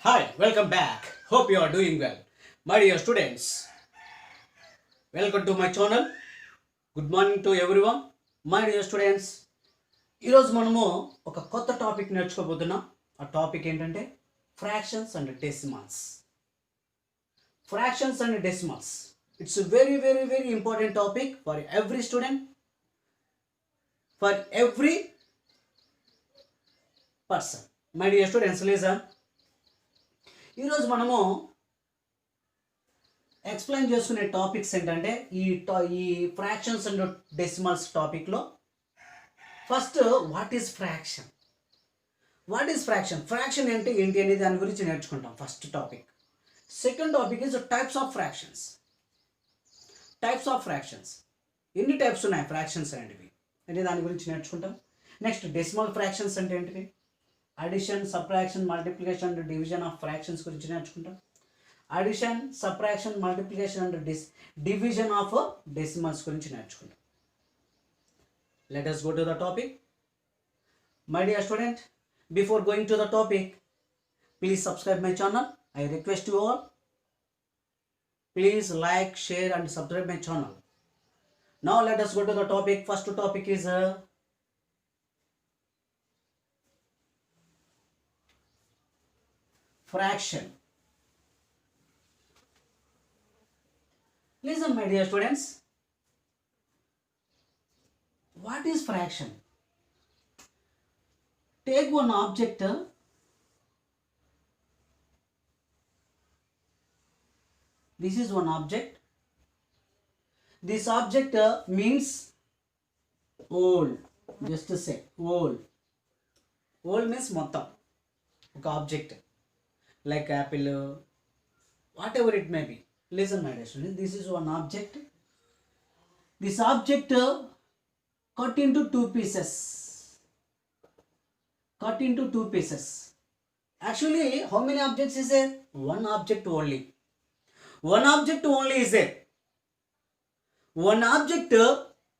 Hi, welcome back. Hope you are doing well. My dear students, welcome to my channel. Good morning to everyone. My dear students, ఈరోజు మనము ఒక కొత్త topic నేర్చుకోబోతున్నాం. ఆ topic ఏంటంటే fractions and decimals. Fractions and decimals. It's a very important topic for every student, for every person. My dear students, listen. ఈరోజు మనము explain చేసుకునే topics ఏంటంటే ఈ ఫ్రాక్షన్స్ అండ్ డెసిమల్స్ టాపిక్లో first what is fraction. Fraction అంటే ఏంటి అనేది దాని గురించి నేర్చుకుంటాం first topic. Second topic is types of fractions. ఎన్ని టైప్స్ ఉన్నాయి ఫ్రాక్షన్స్ అనేటివి అంటే దాని గురించి నేర్చుకుంటాం. నెక్స్ట్ డెసిమల్ ఫ్రాక్షన్స్ అంటే ఏంటివి, addition, subtraction, multiplication and division of fractions గురించి నేర్చుకుంటాం. Addition, subtraction, multiplication and division of decimals గురించి నేర్చుకుంటాం. Let us go to the topic. My dear student, before going to the topic, please subscribe my channel. I request you all. Please like, share and subscribe my channel. Now let us go to the topic. First topic is fraction. Listen, my dear students. What is fraction? Take one object. This is one object. This object means whole. Just to say whole. Whole means మొత్తం. ఒక object like apple, whatever it may be. Listen, my dear students. This is one object. This object cut into two pieces. Actually, how many objects is there? One object only. One object only is there. One object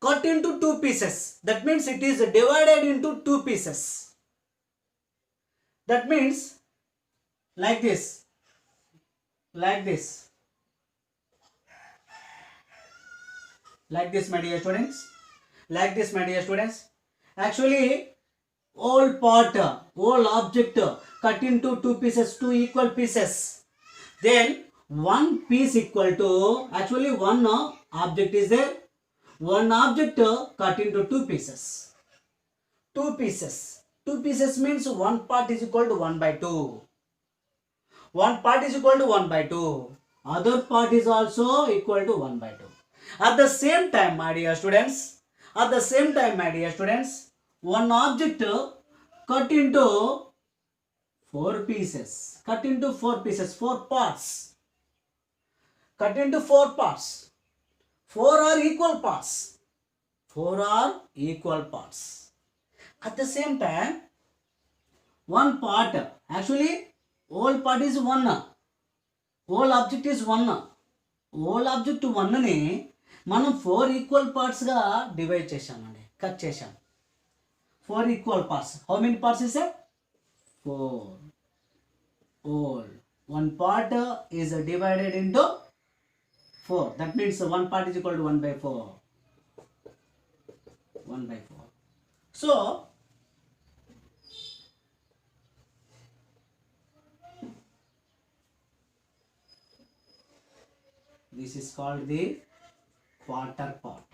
cut into two pieces. That means it is divided into two pieces. That means like this. Like this, my dear students. Actually, whole object cut into two pieces, two equal pieces. Then one piece equal to, actually one object is there. One object cut into two pieces. Two pieces means one part is equal to 1/2. One part is equal to 1/2. Other part is also equal to 1/2. At the same time, my dear students, one object cut into four pieces. Four parts. Four are equal parts. At the same time, one part, actually whole part is one. Whole object is one. Whole object one ని మనం 4 equal పార్ట్స్గా divide చేశామండి, cut చేశాం. 4 equal parts. How many parts is a 4. Whole one part is divided into 4. That means one part is equal to 1/4. So this is called the quarter part.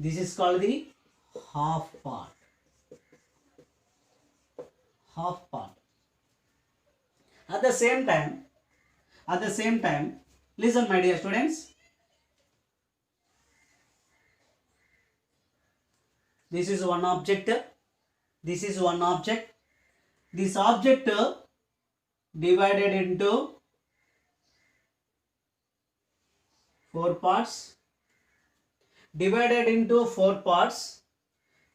This is called the half part. At the same time, listen, my dear students. This is one object. This object divided into 4 parts.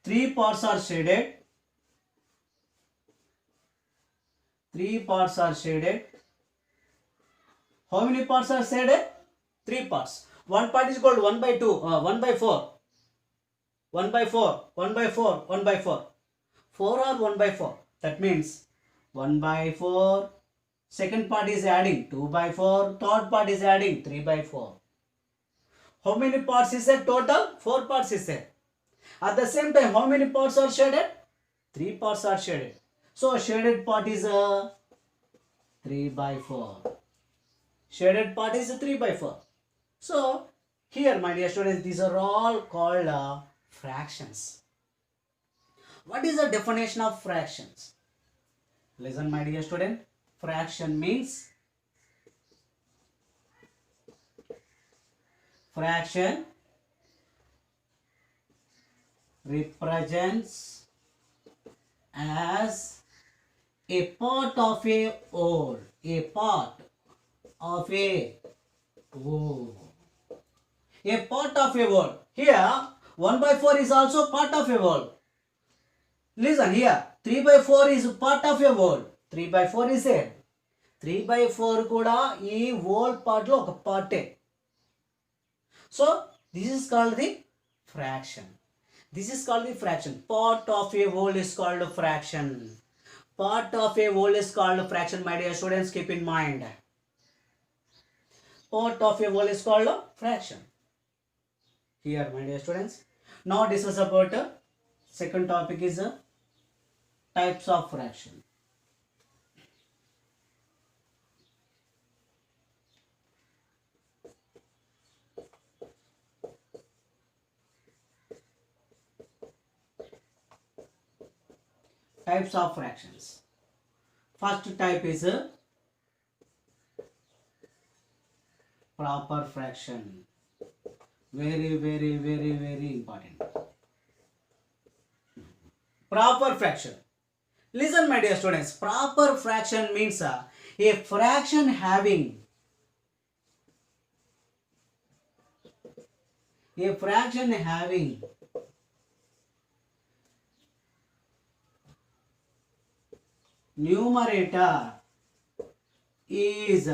3 parts are shaded. How many parts are shaded? 3 parts. One part is called 1/2, 1/4. 1/4. 4 or 1 by 4? That means 1 by 4, second part is adding 2 by 4, third part is adding 3 by 4. How many parts is there total? 4 parts is there. At the same time, how many parts are shaded? 3 parts are shaded. So shaded part is 3 by 4. Shaded part is 3 by 4. So here, my dear students, these are all called fractions. What is the definition of fractions? Listen, my dear student. Fraction means fraction represents as a part of a whole. A part of a whole. A part of a whole. Here, 1 by 4 is also part of a whole. Listen here, 3 by 4 is part of a whole. 3 by 4 is there. 3 by 4 కూడా ఈ whole part లో ఒక పార్టే. So, this is called the fraction. This is called the fraction. Part of a whole is called fraction. Part of a whole is called fraction, my dear students, keep in mind. Part of a whole is called fraction. Here, my dear students. Now discuss about second topic is types of fraction. Types of fractions. First type is proper fraction. Very important. Proper fraction. Listen, my dear students. Proper fraction means a fraction having numerator is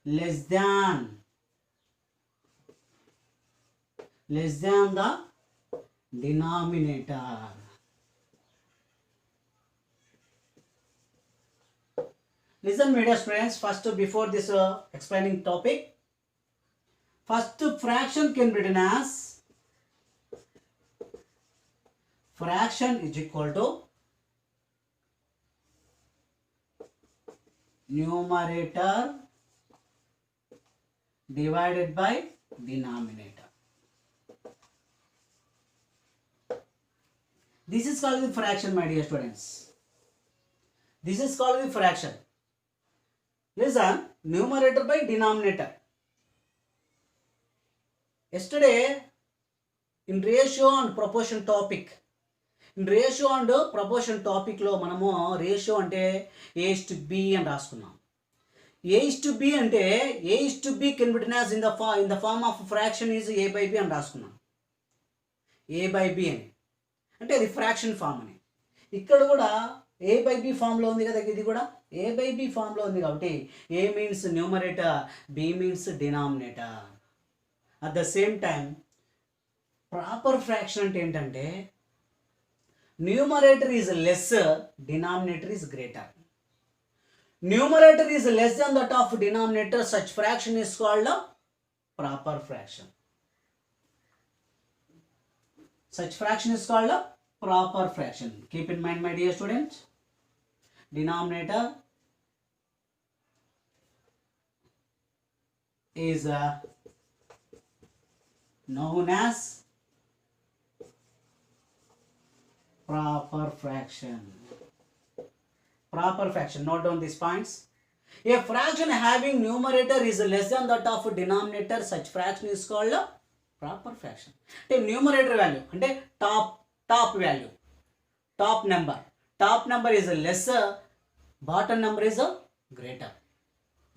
less than the denominator. Listen, my dear students, first before this explaining topic, first fraction can be written as fraction is equal to numerator divided by denominator. This is called the fraction, my dear students. This is called the fraction. Listen, numerator by denominator. Yesterday, in ratio and proportion topic, లో మనము ratio అంటే A:B అని రాసుకున్నాం. A:B అంటే A:B can be written as in the form of fraction is A/B అని రాసుకున్నాం. A/B అని అంటే అది ఫ్రాక్షన్ ఫామ్ అని. ఇక్కడ కూడా A/B ఫామ్లో ఉంది కదా, ఇది కూడా A/B ఫామ్లో ఉంది కాబట్టి A means numerator, B means denominator. At the same time proper fraction అంటే ఏంటంటే numerator is lesser, denominator is greater. Numerator is less than that of denominator, such fraction is called a proper fraction. Such fraction is called a proper fraction. Keep in mind, my dear students, denominator is known as proper fraction. Proper fraction. Note down these points. A fraction having numerator is less than that of denominator, such fraction is called a proper fraction. The numerator value అంటే top value, top number is lesser, bottom number is greater.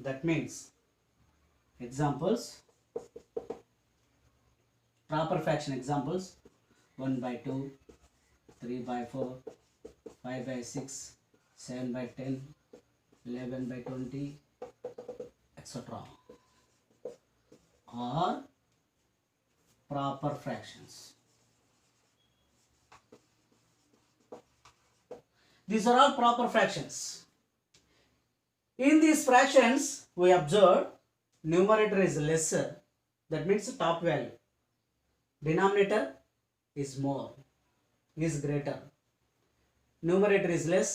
That means examples, proper fraction examples: 1 by 2, 3 by 4, 5 by 6, 7 by 10, 11 by 20, etc. are proper fractions. These are all proper fractions. In these fractions, we observe numerator is lesser, that means top value. Denominator is more, is greater. Numerator is less,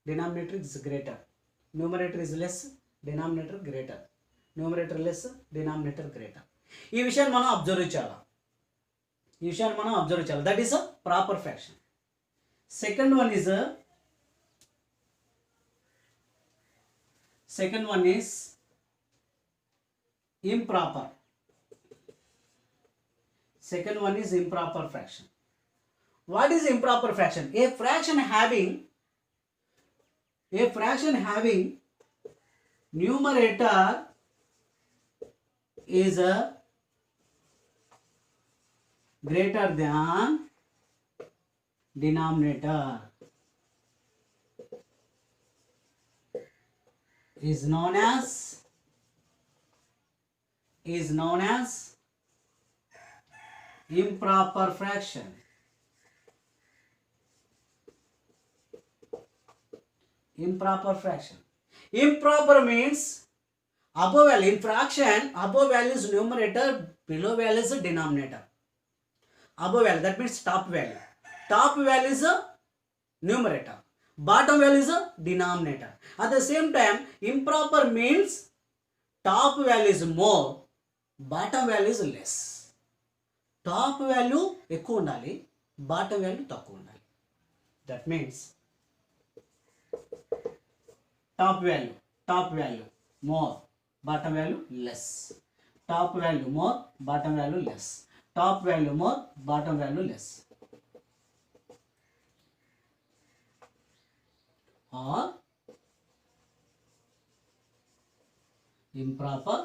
denominator is greater. Numerator is less, denominator greater. Numerator less, denominator greater. ఈ విషయాన్ని మనం observe చేయాలి. That is a proper fraction. Second one is improper. Second one is improper fraction. What is improper fraction? A fraction having numerator is greater than denominator is known as improper fraction. Improper fraction. Improper means above value. In fraction, above value is numerator, below value is denominator. Above value, that means top value. Top value is a numerator. Bottom value is a denominator. At the same time, improper means top value is more, bottom value is less. Top value ఎక్కువ ఉండాలి, bottom value తక్కువ ఉండాలి. That means top value more, bottom value less. Top value more, bottom value less. Top value more, bottom value less. Or improper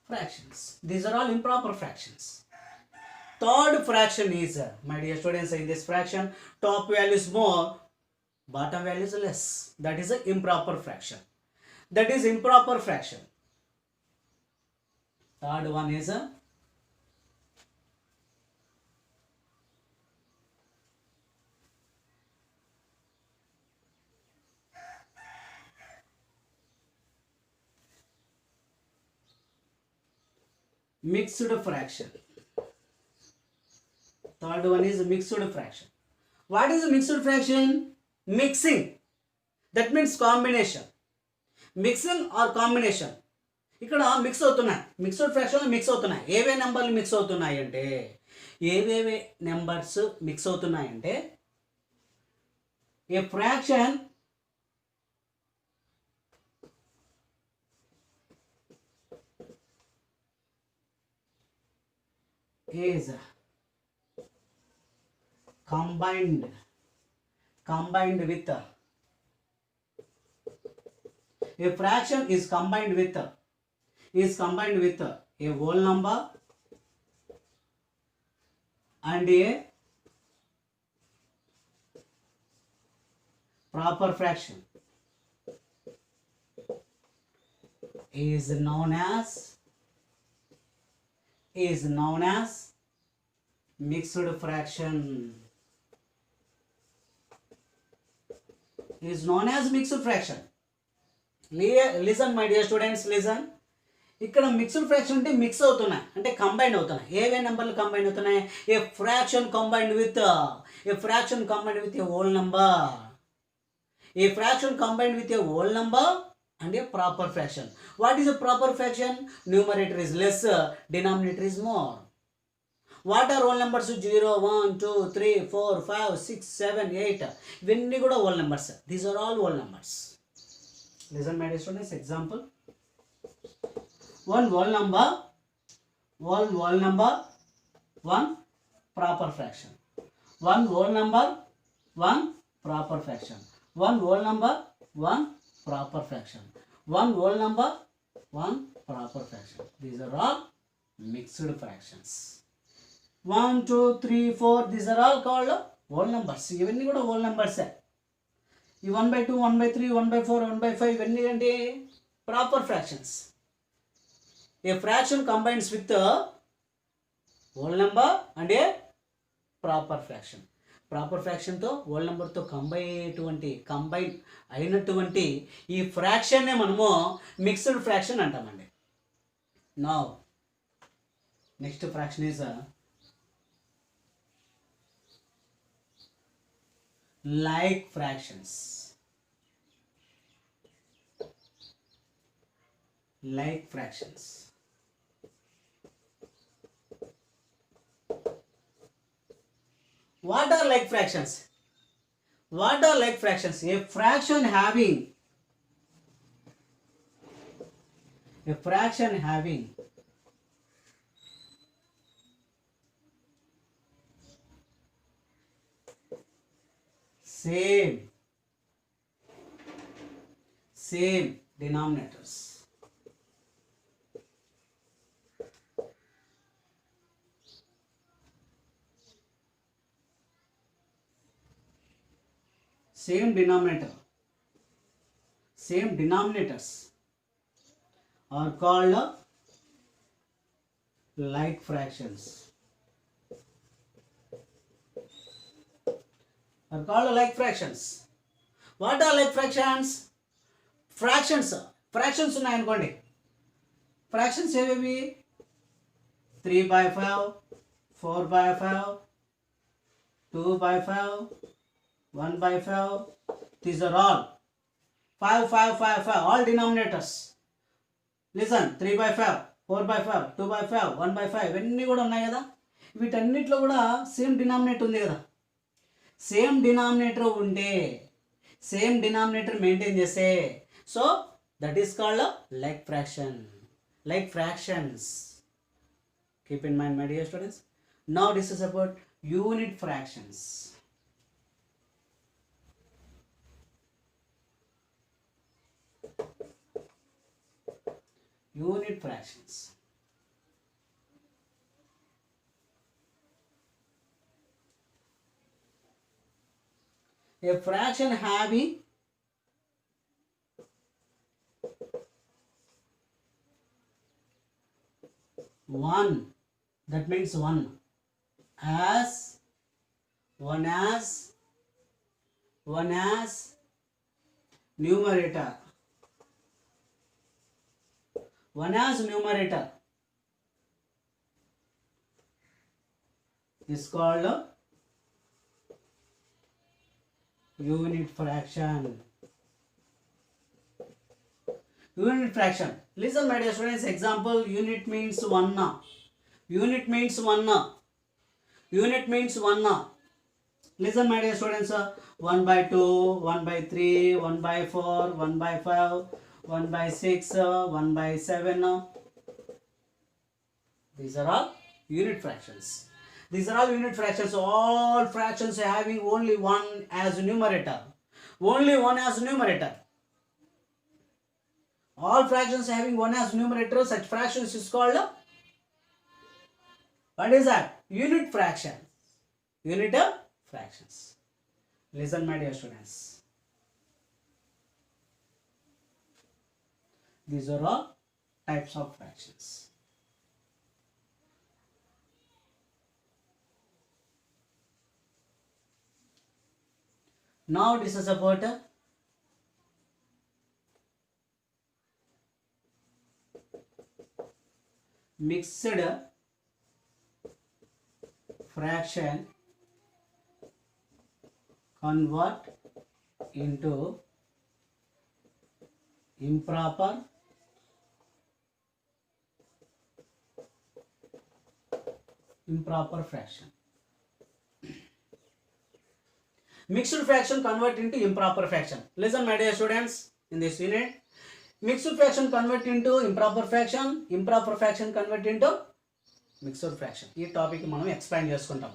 fractions. These are all improper fractions. Third fraction is, my dear students, in this fraction, top value is more, bottom value is less. That is an improper fraction. That is improper fraction. Third one is a mixed fraction. Third one is mixed fraction. What is mixed fraction? Mixing. That means combination. Mixing or combination. ఇక్కడ mix అవుతున్నాయి, mixed ఫ్రాక్షన్లో mix అవుతున్నాయి. ఏవే నెంబర్లు mix అవుతున్నాయి అంటే, ఏవేవే numbers మిక్స్ అవుతున్నాయంటే, a fraction is combined with a fraction is combined with a whole number and a proper fraction is known as mixed fraction. Is known as mixed fraction. Listen my dear students, listen. ఇక్కడ mixed fraction అంటే mix అవుతున్నాయి, అంటే combine అవుతున్నాయి. ఏవే నెంబర్లు combine అవుతున్నాయి? ఏ fraction combined with a whole number. A fraction combined with a whole number and a proper fraction. What is a proper fraction? Numerator is less, denominator is more. What are whole numbers? 0, 1, 2, 3, 4, 5, 6, 7, 8. ఇవన్నీ కూడా whole numbers. These are all whole numbers. Listen my dear students, example. One whole number, one proper fraction. One whole number, one proper fraction. One whole number, one proper fraction. One whole number, one proper fraction. These are all mixed fractions. 1, 2, 3, 4, these are all called whole numbers. ఇవన్నీ కూడా whole numbers. ఈ 1/2, 1/3, 1/4, 1/5 ఇవన్నీ అంటే proper fractions. A fraction combines with a whole number and a proper fraction. Proper ఫ్రాక్షన్తో whole నెంబర్తో combine అయినటువంటి ఈ ఫ్రాక్షన్నే మనము మిక్స్డ్ ఫ్రాక్షన్ అంటామండి. Now next fraction is like fractions. Like fractions. What are like fractions? What are like fractions? A fraction having same denominators. Same denominators are called like fractions. Are called like fractions. What are like fractions? Fractions ఉన్నాయనుకోండి. Fractions ఏవేవి? 3/5, 4/5, 2/5, 1/5. These are all 5, 5, 5, 5, all denominators. Listen, 3/5, 4/5, 2/5, 1/5 ఇవన్నీ కూడా ఉన్నాయి కదా. వీటన్నిటిలో కూడా same denominator ఉంది కదా. సేమ్ డినామినేటర్ ఉంటే సేమ్ డినామినేటర్ మెయింటైన్ చేస్తే so that is called like fraction. Like fractions. Keep in mind my dear students. Now discuss about unit fractions. Unit fractions. A fraction having one, that means one as numerator. One as numerator is called unit fraction. Unit fraction. Listen, my dear students. Example: unit means one. Unit means one. Unit means one. Listen, my dear students. 1/2, 1/3, 1/4, 1/5. 1/6, 1/7. These are all unit fractions. These are all unit fractions. All fractions having only one as numerator. Only one as numerator. All fractions having one as numerator. Such fractions is called, what is that? Unit fraction. Unit fractions. Listen, my dear students. These are all types of fractions. Now this is about mixed fraction convert into improper fraction. Mixed fraction convert into improper fraction. Listen, my dear students, in this unit, mixed fraction convert into improper fraction convert into mixed fraction. This topic మనం explain చేసుకుంటాం.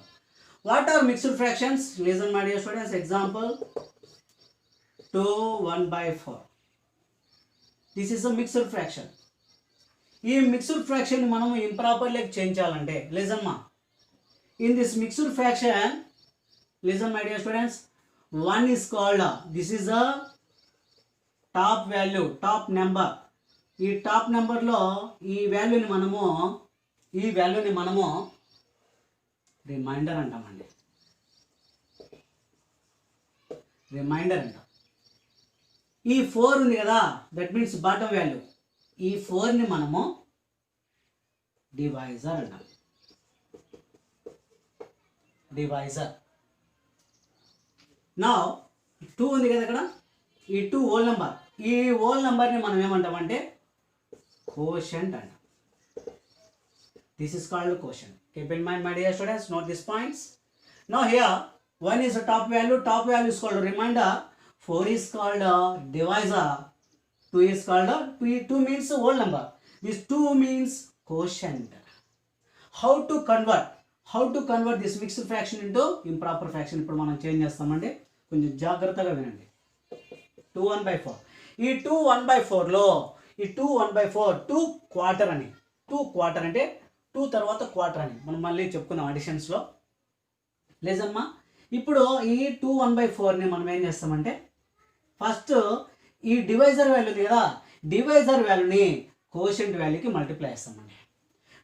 What are mixed fractions? Listen, my dear students. Example: 2, 1/4. This is a mixed fraction. ఈ mixed fraction మనం improper లెక్క చేయించాలంటే listen మా in this mixed fraction listen my dear students 1 is called, this is a top value, top number. ఈ top నెంబర్లో ఈ వాల్యూని మనము reminder అంటామండి. రిమైండర్ అంట. ఈ 4 ఉంది కదా, దట్ మీన్స్ బాటమ్ వాల్యూ. ఈ 4ని మనము డివైజర్ అంటాం. డివైజర్. నా 2 ఉంది కదా ఇక్కడ, ఈ 2 హోల్ నెంబర్. ఈ హోల్ నెంబర్ని మనం ఏమంటామంటే కోషంట్ అంటాం. This is called quotient. Keep in mind, my dear students, note these points. Now here, 1 is a top value is called remainder, 4 is called divisor, 2 is called 2 means whole number. This 2 means quotient. How to convert this mixed fraction into improper fraction? ఇప్పుడు మనం change చేస్తామండి, కొంచెం జాగ్రత్తగా వినండి. 2 1/4. ఈ 2 1/4లో ఈ 2 1/4 2 quarter అని, 2 quarter అంటే 2 తర్వాత క్వార్టర్ అని మనం మళ్ళీ చెప్పుకుందాం అడిషన్స్లో. లేదమ్మా, ఇప్పుడు ఈ 2 1/4ని మనం ఏం చేస్తామంటే ఫస్ట్ ఈ డివైజర్ వాల్యూ ఉంది కదా, డివైజర్ వాల్యూని కోషెంట్ వాల్యూకి మల్టిప్లై చేస్తామండి.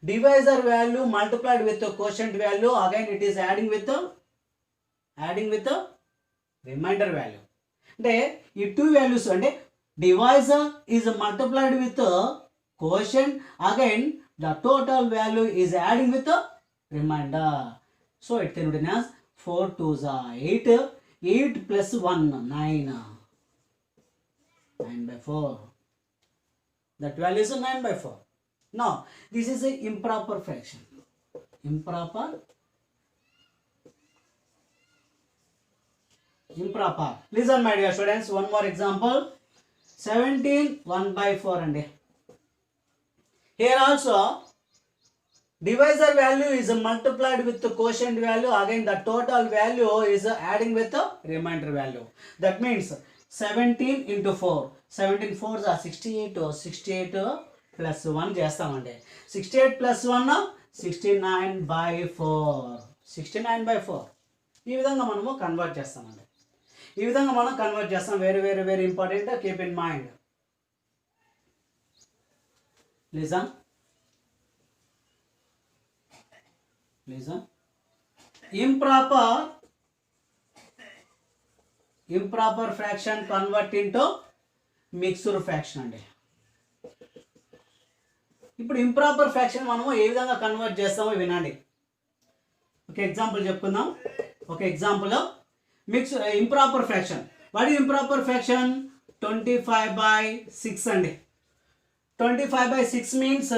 Divisor value multiplied with quotient value, again it is adding with remainder value. అంటే ఈ 2 వాల్యూస్ అంటే divisor is multiplied with quotient, again the total value is adding with the remainder. So it can be written as 4 2s are 8, 8 plus 1 9, 9/4. That value is 9/4. Now this is a improper fraction. Improper. Listen my dear students, one more example. 17 1/4 and here also divisor value is multiplied with the quotient value, again the total value is adding with the remainder value. That means 17 into 4, 17 4s are 68, 68 plus 1 చేస్తామండి. 68 plus 1 69/4. 69/4. ఈ విధంగా మనము convert చేస్తామండి. ఈ విధంగా మనం convert చేస్తాం. Very very very important, keep in mind. Listen. Improper fraction convert into mixed fraction అండి. ఇప్పుడు ఇంప్రాపర్ ఫ్రాక్షన్ మనము ఏ విధంగా కన్వర్ట్ చేస్తామో వినండి. ఒక ఎగ్జాంపుల్ చెప్పుకుందాం. ఒక example mix improper fraction. What is improper fraction? 25/6 అండి. 25/6 means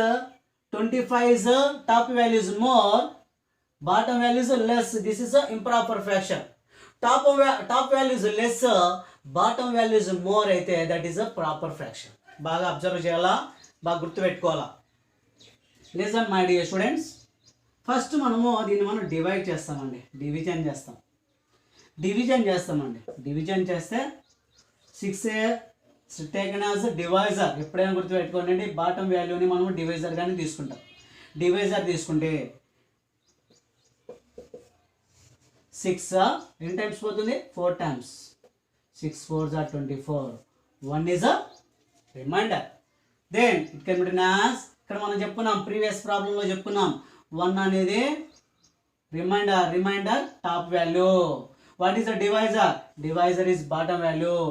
25 is top value is more, bottom value is less. This is a improper fraction. Top value is less, bottom value is more అయితే that is a proper fraction. బాగా observe చేయాలా, బాగా గుర్తుపెట్టుకోవాలా. Listen my dear students, first మనము దీన్ని మనం divide చేస్తామండి, division చేస్తామండి. డివిజన్ చేస్తే 6 టేకెన్ యాజ్ డివైజర్. ఎప్పుడైనా గుర్తుపెట్టుకోండి, బాటమ్ వాల్యూని మనం డివైజర్ గానే తీసుకుంటాం. డివైజర్ తీసుకుంటే 6 ఎన్ని టైమ్స్ పోతుంది? 4 times. 6 4s are 24. 1 is a remainder. Then it can be written as, ఇక్కడ మనం చెప్పుకున్నాం ప్రీవియస్ ప్రాబ్లంలో చెప్పుకున్నాం, 1 అనేది remainder top value. What is the divisor? Divisor is bottom value.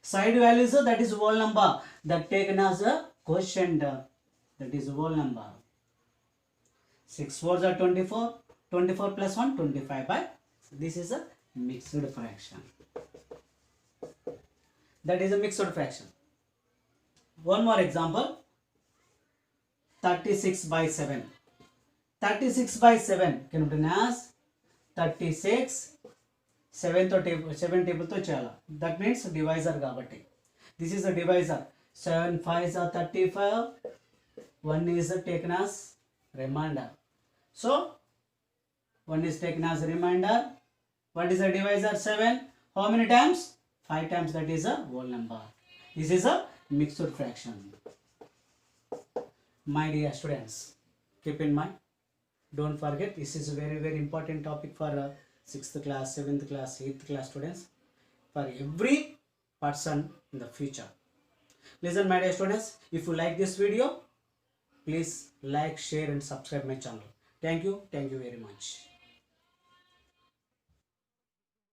Side values, that is whole number, that taken as a quotient, that is whole number. 6 4s are 24, 24 plus 1 25. This is a mixed fraction. That is a mixed fraction. One more example, 36/7. 36/7 can be written as 36 7 టేబుల్తో చేయాలి. That means divisor కాబట్టి this is the divisor. 7 5s are 35, 1 is taken as remainder. So 1 is taken as remainder. What is the divisor? 7. How many times? 5 times. That is a whole number. This is a mixed fraction. My dear students, keep in mind, don't forget, this is a very very important topic for 6th class, 7th class, 8th class students, for every person in the future. Listen my dear students, if you like this video, please like, share and subscribe my channel. Thank you very much.